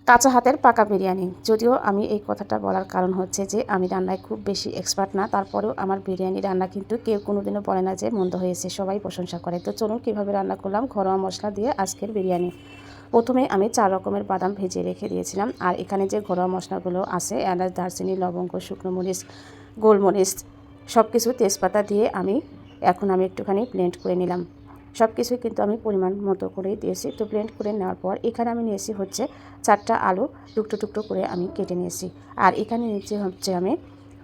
কাঁচা হাতের পাকা বিরিয়ানি। যদিও আমি এই কথাটা বলার কারণ হচ্ছে যে আমি রান্নায় খুব বেশি এক্সপার্ট না, তারপরেও আমার বিরিয়ানি রান্না কিন্তু কেউ কোনোদিনও বলে না যে মন্দ হয়েছে, সবাই প্রশংসা করে। তো চলুন কীভাবে রান্না করলাম ঘরোয়া মশলা দিয়ে আজকের বিরিয়ানি। প্রথমে আমি 4 রকমের বাদাম ভেজে রেখে দিয়েছিলাম, আর এখানে যে ঘরোয়া মশলাগুলো আছে এলাচ, দারচিনি, লবঙ্গ, শুকনো মরিচ, গোলমরিচ সব কিছু, তেজপাতা দিয়ে এখন আমি একটুখানি ব্লেন্ড করে নিলাম। সব কিছুই কিন্তু আমি পরিমাণ মতো করেই দিয়েছি। তো ব্লেন্ড করে নেওয়ার পর এখানে আমি নিয়েছি হচ্ছে 4টা আলু টুকরো টুকরো করে আমি কেটে নিয়েছি। আর এখানে নিয়েছি হচ্ছে আমি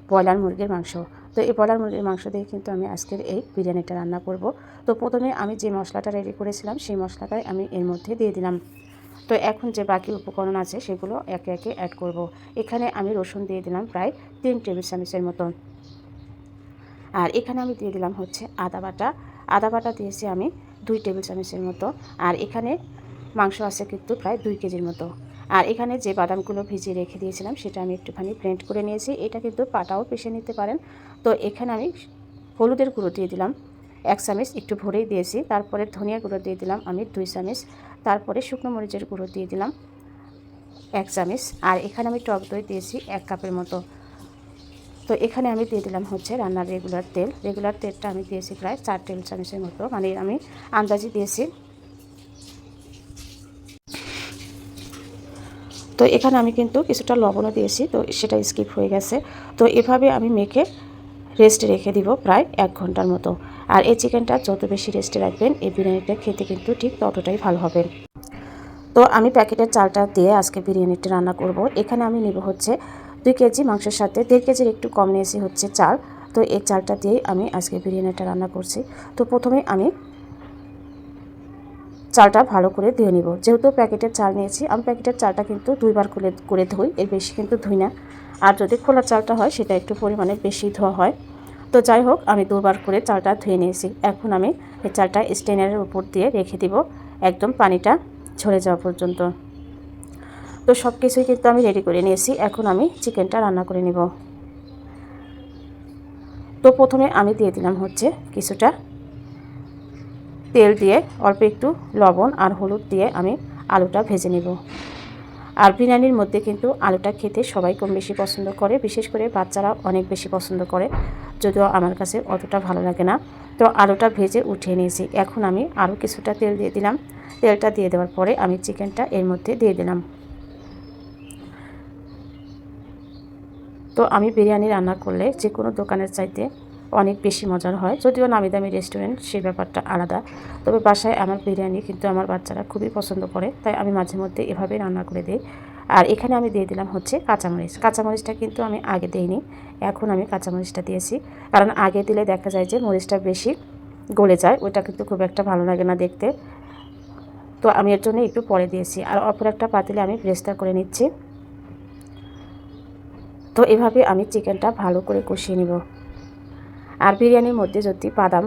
ব্রয়লার মুরগির মাংস। তো এই ব্রয়লার মুরগির মাংস দিয়ে কিন্তু আমি আজকের এই বিরিয়ানিটা রান্না করব। তো প্রথমে আমি যে মশলাটা রেডি করেছিলাম সেই মশলাটাই আমি এর মধ্যে দিয়ে দিলাম। তো এখন যে বাকি উপকরণ আছে সেগুলো একে একে অ্যাড করব। এখানে আমি রসুন দিয়ে দিলাম প্রায় 3 টেবিল চামচের মতো। আর এখানে আমি দিয়ে দিলাম হচ্ছে আদা বাটা দিয়েছি আমি 2 টেবিল চামচের মতো। আর এখানে মাংস আছে কিন্তু প্রায় 2 কেজির মতো। আর এখানে যে বাদামগুলো ভিজিয়ে রেখে দিয়েছিলাম সেটা আমি একটুখানি ব্লেন্ড করে নিয়েছি। এটা কিন্তু পাটাও পিষে নিতে পারেন। তো এখানে আমি হলুদের গুঁড়ো দিয়ে দিলাম 1 চামচ, একটু ভরেই দিয়েছি। তারপরে ধনিয়া গুঁড়ো দিয়ে দিলাম আমি 2 চামচ। তারপরে শুকনো মরিচের গুঁড়ো দিয়ে দিলাম 1 চামচ। আর এখানে আমি টক দই দিয়েছি 1 কাপের মতো। তো এখানে আমি দিয়ে দিলাম হচ্ছে রান্নার রেগুলার তেলটা আমি দিয়েছি প্রায় 4 টেবিল চামচের মতো, মানে আমি আন্দাজে দিয়েছি। তো এখানে আমি কিন্তু কিছুটা লবণও দিয়েছি, তো সেটা স্কিপ হয়ে গেছে। তো এভাবে আমি মেখে রেস্টে রেখে দিব প্রায় 1 ঘন্টার মতো। আর এই চিকেনটা যত বেশি রেস্টে রাখবেন এই বিরিয়ানিটা খেতে কিন্তু ঠিক ততটাই ভালো হবে। তো আমি প্যাকেটের চালটা দিয়ে আজকে বিরিয়ানিটা রান্না করব। এখানে আমি নেব হচ্ছে 2 কেজি মাংসের সাথে 1.5 কেজির একটু কম নিয়েছি হচ্ছে চাল। তো এই চালটা দিয়েই আমি আজকে বিরিয়ানিটা রান্না করছি। তো প্রথমে আমি চালটা ভালো করে ধুয়ে নিব। যেহেতু প্যাকেটের চাল নিয়েছি, আমি প্যাকেটের চালটা কিন্তু 2 বার করে ধুই, এর বেশি কিন্তু ধুই না। আর যদি খোলা চালটা হয় সেটা একটু পরিমাণে বেশি ধোয়া হয়। তো যাই হোক, আমি 2 বার করে চালটা ধুয়ে নিয়েছি। এখন আমি এই চালটা স্ট্রেনারের উপর দিয়ে রেখে দিব একদম পানিটা ঝরে যাওয়া পর্যন্ত। তো সব কিছুই কিন্তু আমি রেডি করে নিয়েছি। এখন আমি চিকেনটা রান্না করে নিব। তো প্রথমে আমি দিয়ে দিলাম হচ্ছে কিছুটা তেল, দিয়ে অল্প একটু লবণ আর হলুদ দিয়ে আমি আলুটা ভেজে নেব। আর বিরিয়ানির মধ্যে কিন্তু আলুটা খেতে সবাই কম বেশি পছন্দ করে, বিশেষ করে বাচ্চারা অনেক বেশি পছন্দ করে, যদিও আমার কাছে অতটা ভালো লাগে না। তো আলুটা ভেজে উঠিয়ে নিয়েছি। এখন আমি আরও কিছুটা তেল দিয়ে দিলাম। তেলটা দিয়ে দেওয়ার পরে আমি চিকেনটা এর মধ্যে দিয়ে দিলাম। তো আমি বিরিয়ানি রান্না করলে যে কোনো দোকানের চাইতে অনেক বেশি মজার হয়, যদিও নামি দামি রেস্টুরেন্ট সেই ব্যাপারটা আলাদা। তবে বাসায় আমার বিরিয়ানি কিন্তু আমার বাচ্চারা খুবই পছন্দ করে, তাই আমি মাঝে মধ্যে এভাবে রান্না করে দিই। আর এখানে আমি দিয়ে দিলাম হচ্ছে কাঁচামরিচটা কিন্তু আমি আগে দিইনি, এখন আমি কাঁচামরিচটা দিয়েছি। কারণ আগে দিলে দেখা যায় যে মরিচটা বেশি গলে যায়, ওইটা কিন্তু খুব একটা ভালো লাগে না দেখতে। তো আমি এর জন্য একটু পরে দিয়েছি। আর অপর একটা পাতিলে আমি ব্রেস্তা করে নিচ্ছি। তো এভাবে আমি চিকেনটা ভালো করে কষিয়ে নিব। আর বিরিয়ানির মধ্যে যদি বাদাম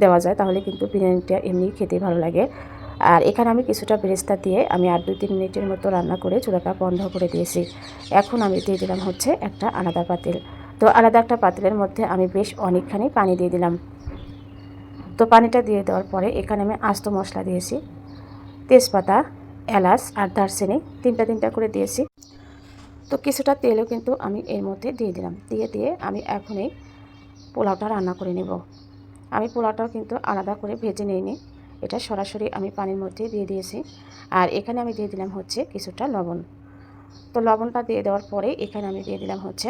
দেওয়া যায় তাহলে কিন্তু বিরিয়ানিটা এমনি খেতে ভালো লাগে। আর এখানে আমি কিছুটা বেরেস্তা দিয়ে আমি আর 2-3 মিনিটের মতো রান্না করে চুলাটা বন্ধ করে দিয়েছি। এখন আমি দিয়ে দিলাম হচ্ছে একটা আলাদা পাতিল। তো আলাদা একটা পাতিলের মধ্যে আমি বেশ অনেকখানি পানি দিয়ে দিলাম। তো পানিটা দিয়ে দেওয়ার পরে এখানে আমি আস্ত মশলা দিয়েছি, তেজপাতা, এলাচ আর দারচিনি তিনটা করে দিয়েছি। তো কিছুটা তেলও কিন্তু আমি এর মধ্যে দিয়ে দিলাম। দিয়ে আমি এখনই পোলাওটা রান্না করে নেব। আমি পোলাওটাও কিন্তু আলাদা করে ভেজে নিইনি, এটা সরাসরি আমি পানির মধ্যে দিয়ে দিয়েছি। আর এখানে আমি দিয়ে দিলাম হচ্ছে কিছুটা লবণ। তো লবণটা দিয়ে দেওয়ার পরে এখানে আমি দিয়ে দিলাম হচ্ছে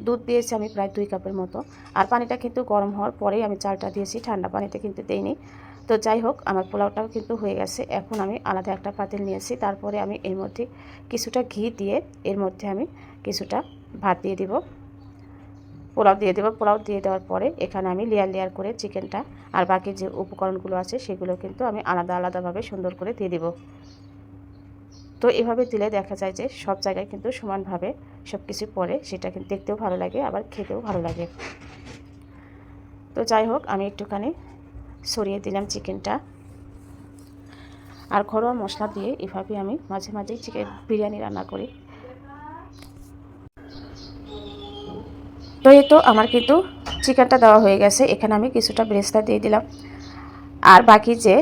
দুধ দিয়েছি আমি প্রায় 2 কাপের মতো। আর পানিটা কিন্তু গরম হওয়ার পরেই আমি চালটা দিয়েছি, ঠান্ডা পানিতে কিন্তু দেইনি। তো যাই হোক, আমার পোলাওটাও কিন্তু হয়ে গেছে। এখন আমি আলাদা একটা পাতিল নিয়েছি, তারপরে আমি এর মধ্যে কিছুটা ঘি দিয়ে এর মধ্যে আমি কিছুটা ভাত দিয়ে দিব, পোলাও দিয়ে দেবো। পোলাও দিয়ে দেওয়ার পরে এখানে আমি লেয়ার করে চিকেনটা আর বাকি যে উপকরণগুলো আছে সেগুলো কিন্তু আমি আলাদাভাবে সুন্দর করে দিয়ে দেব। তো এভাবে দিলে দেখা যায় যে সব জায়গায় কিন্তু সমানভাবে সব কিছু পড়ে, সেটা কিন্তু দেখতেও ভালো লাগে আবার খেতেও ভালো লাগে। তো যাই হোক, আমি একটুখানি সরিয়ে দিলাম চিকেনটা। আর ঘরোয়া মশলা দিয়ে এভাবে আমি মাঝে মাঝেই চিকেন বিরিয়ানি রান্না করি। তো এই তো আমার কিন্তু চিকেনটা দেওয়া হয়ে গেছে। এখানে আমি কিছুটা বেরেস্তা দিয়ে দিলাম। আর বাকি যে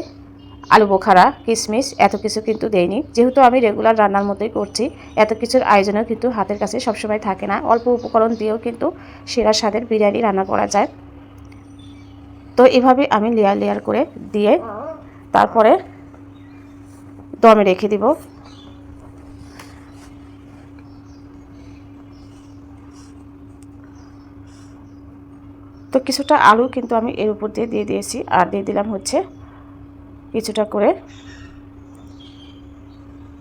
আলু বোখারা, কিশমিশ এত কিছু কিন্তু দেইনি। যেহেতু আমি রেগুলার রান্নার মতোই করছি, এত কিছুর আয়োজনও কিন্তু হাতের কাছে সবসময় থাকে না। অল্প উপকরণ দিয়েও কিন্তু সেরা স্বাদের বিরিয়ানি রান্না করা যায়। তো এভাবে আমি লেয়ার লেয়ার করে দিয়ে তারপরে দমে রেখে দিব। তো কিছুটা আলু কিন্তু আমি এর উপর দিয়ে দিয়েছি, আর দিয়ে দিলাম হচ্ছে কিছুটা করে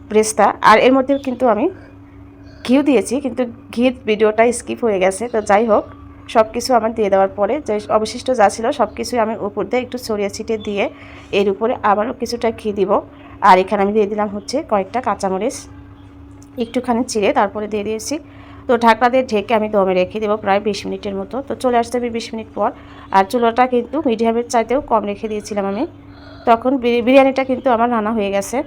ব্রেস্তা। আর এর মধ্যে কিন্তু আমি ঘিও দিয়েছি, কিন্তু ঘির ভিডিওটা স্কিপ হয়ে গেছে। তো যাই হোক, সব কিছু আমার দিয়ে দেওয়ার পরে যে অবশিষ্ট যা ছিল সব কিছুই আমি উপর দিয়ে একটু ছড়িয়ে ছিটিয়ে দিয়ে এর উপরে আবারও কিছুটা ঘি দিব। আর এখানে আমি দিয়ে দিলাম হচ্ছে কয়েকটা কাঁচামরিচ একটুখানি চিড়ে তারপরে দিয়ে দিয়েছি। তো ঢাকনা দিয়ে ঢেকে আমি দমে রেখে দেবো প্রায় 20 মিনিটের মতো। তো চলে আসতে হবে 20 মিনিট পর। আর চুলাটা কিন্তু মিডিয়ামের চাইতেও কম রেখে দিয়েছিলাম আমি। তখন বিরিয়ানিটা কিন্তু আমার রান্না হয়ে গেছে।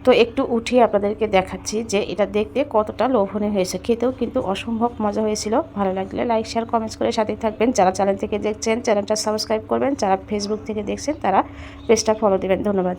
তো একটু উঠিয়ে আপনাদেরকে দেখাচ্ছি যে এটা দেখতে কতটা লোভনীয় হয়েছে, খেতেও কিন্তু অসম্ভব মজা হয়েছিল। ভালো লাগলে লাইক শেয়ার কমেন্টস করে সাথে থাকবেন। যারা চ্যানেল থেকে দেখছেন চ্যানেলটা সাবস্ক্রাইব করবেন, যারা ফেসবুক থেকে দেখছেন তারা পেজটা ফলো দেবেন। ধন্যবাদ।